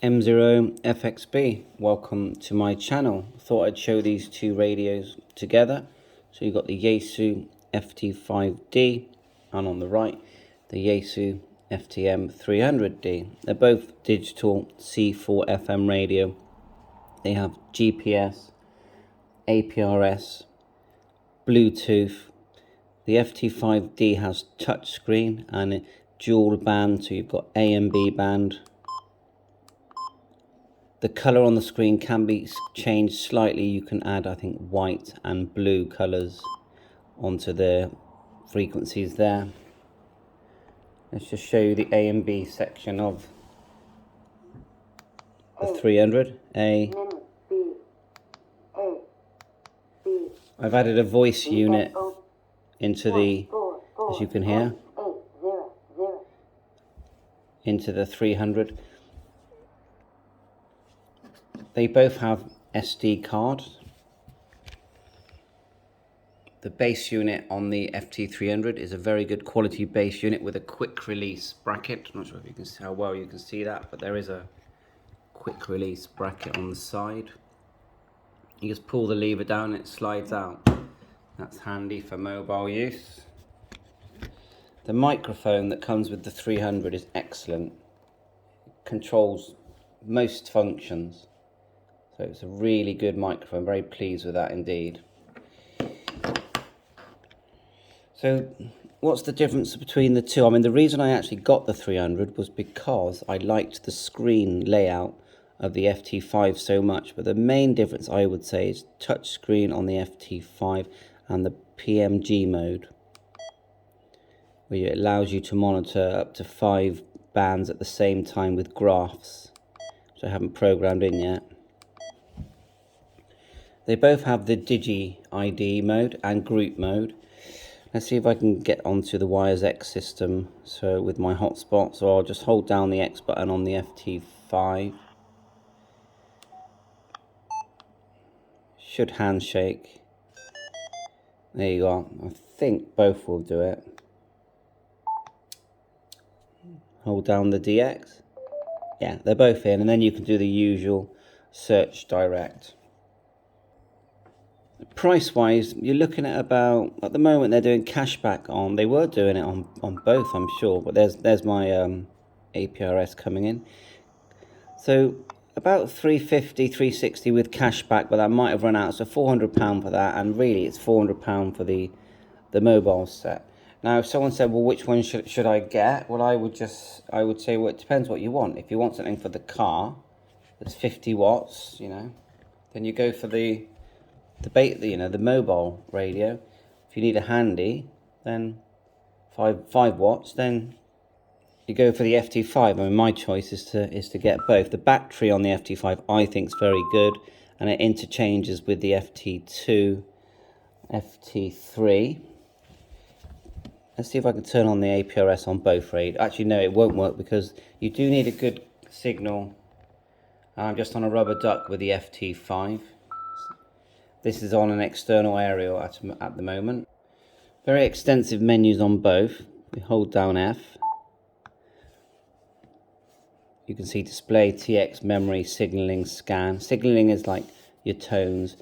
M0FXB, welcome to my channel. Thought I'd show these two radios together. So you've got the YAESU FT5D and on the right the YAESU FTM300D. They're both digital C4 FM radio. They have GPS, APRS, Bluetooth. The FT5D has touchscreen and a dual band, so you've got A and B band. The colour on the screen can be changed slightly. You can add, I think, white and blue colours onto the frequencies there. Let's just show you the A and B section of the 300. I've added a voice unit into the, as you can hear, into the 300. They both have SD cards. The base unit on the FT300 is a very good quality base unit with a quick release bracket. I'm not sure if you can see how well you can see that, but there is a quick release bracket on the side. You just pull the lever down and it slides out. That's handy for mobile use. The microphone that comes with the 300 is excellent. It controls most functions. So it's a really good microphone, very pleased with that indeed. So what's the difference between the two? I mean, the reason I actually got the 300 was because I liked the screen layout of the FT5 so much. But the main difference, I would say, is touchscreen on the FT5 and the PMG mode, where it allows you to monitor up to 5 bands at the same time with graphs, which I haven't programmed in yet. They both have the Digi ID mode and group mode. Let's see if I can get onto the YAESU system. So with my hotspot, so I'll just hold down the X button on the FT5. Should handshake. There you are. I think both will do it. Hold down the DX. Yeah, they're both in, and then you can do the usual search direct. Price wise, you're looking at about, at the moment they're doing cashback on, they were doing it on both, I'm sure, but there's my APRS coming in. So about 350, 360 with cashback, but that might have run out, so £400 for that, and really it's £400 for the mobile set. Now if someone said, well, which one should I get? Well, I would say, well, it depends what you want. If you want something for the car that's 50 watts, you know, then you go for the mobile radio. If you need a handy, then 5 watts, then you go for the FT5. I mean, my choice is to get both. The battery on the FT5 I think is very good, and it interchanges with the FT2, FT3. Let's see if I can turn on the APRS on both radios. Actually, no, it won't work because you do need a good signal. I'm just on a rubber duck with the FT5. This is on an external aerial at the moment. Very extensive menus on both. We hold down F. You can see display, TX, memory, signaling, scan. Signaling is like your tones.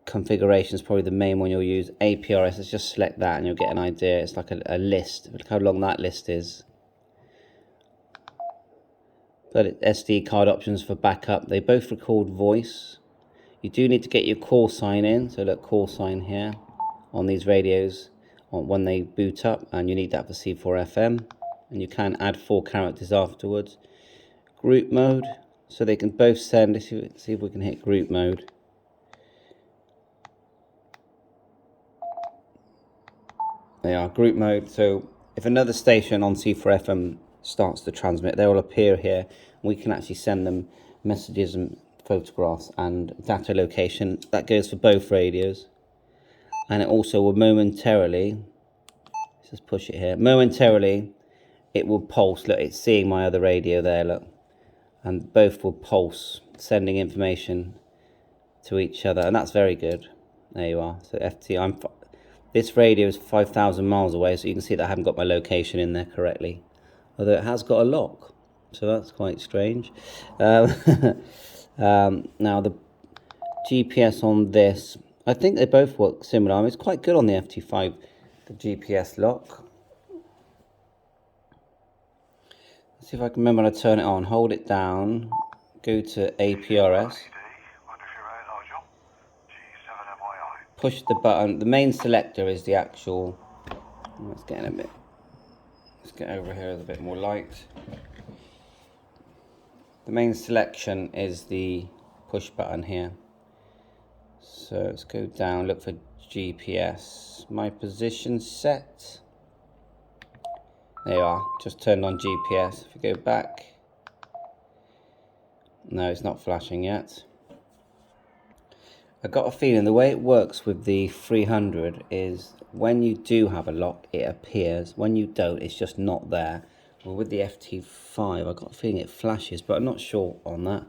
Configuration is probably the main one you'll use. APRS, let's just select that and you'll get an idea. It's like a list. Look how long that list is. But SD card options for backup. They both record voice. You do need to get your call sign in, so look, call sign here on these radios when they boot up, and you need that for C4 FM, and you can add 4 characters afterwards. Group mode, so they can both send. Let's see if we can hit group mode. They are group mode, so if another station on C4 FM starts to transmit, they will appear here. We can actually send them messages and photographs and data location. That goes for both radios, and it also will momentarily, let's just push it here, momentarily it will pulse. Look, it's seeing my other radio there, look, and both will pulse, sending information to each other, and that's very good. There you are. So this radio is 5,000 miles away, so you can see that I haven't got my location in there correctly, although it has got a lock. so that's quite strange. Now the GPS on this, I think they both work similar. I mean, it's quite good on the FT5, the GPS lock. Let's see if I can remember how to turn it on. Hold it down, go to APRS, push the button. The main selector is the actual, let's get over here with a bit more light. The main selection is the push button here. So let's go down, look for GPS. My position set. There you are, just turned on GPS. If we go back, no, it's not flashing yet. I got a feeling the way it works with the 300 is when you do have a lock, it appears. When you don't, it's just not there. Well, with the FT5, I got a feeling it flashes, but I'm not sure on that.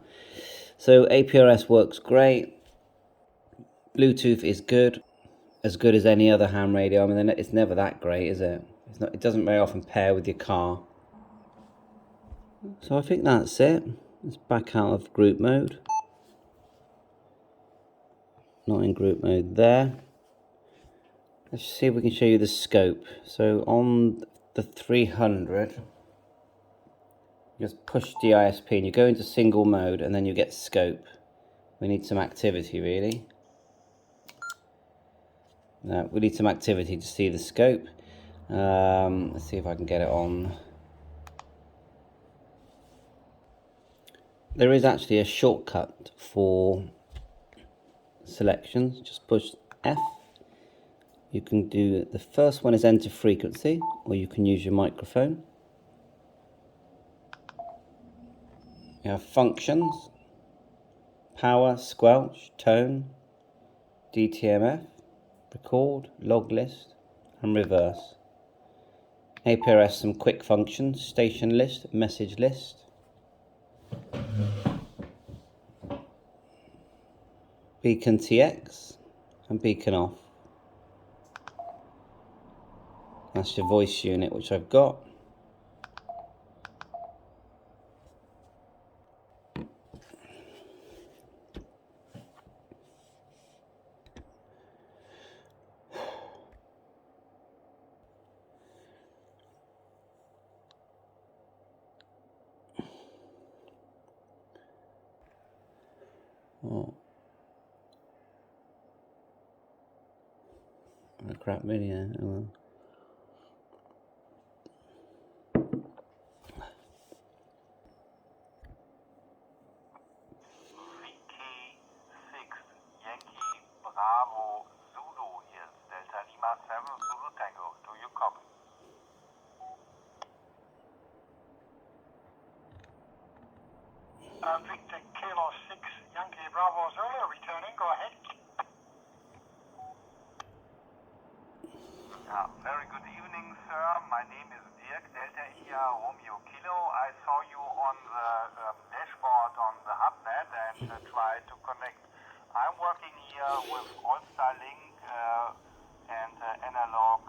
So APRS works great. Bluetooth is good, as good as any other ham radio. I mean, it's never that great, is it? It's not. It doesn't very often pair with your car. So I think that's it. Let's back out of group mode. Not in group mode there. Let's see if we can show you the scope. So on the 300, you just push the ISP and you go into single mode and then you get scope. We need some activity really. No, we need some activity to see the scope. Let's see if I can get it on. There is actually a shortcut for selections. Just push F. You can do, the first one is enter frequency, or you can use your microphone. You have functions, power, squelch, tone, DTMF, record, log list, and reverse. APRS, some quick functions, station list, message list. Beacon TX and beacon off. That's your voice unit, which I've got. Oh, a crap video. Oh well. Bravo Zulu, hier ist Delta Lima 7 Zulu Tango. Do you copy? Victor Kilo 6 Yankee Bravo Zulu returning, go ahead. Very good evening, sir. My name is Dirk, Delta India Romeo Kilo. I saw you on the dashboard on the hubnet and tried to connect. I'm working here with All-Star Link and analog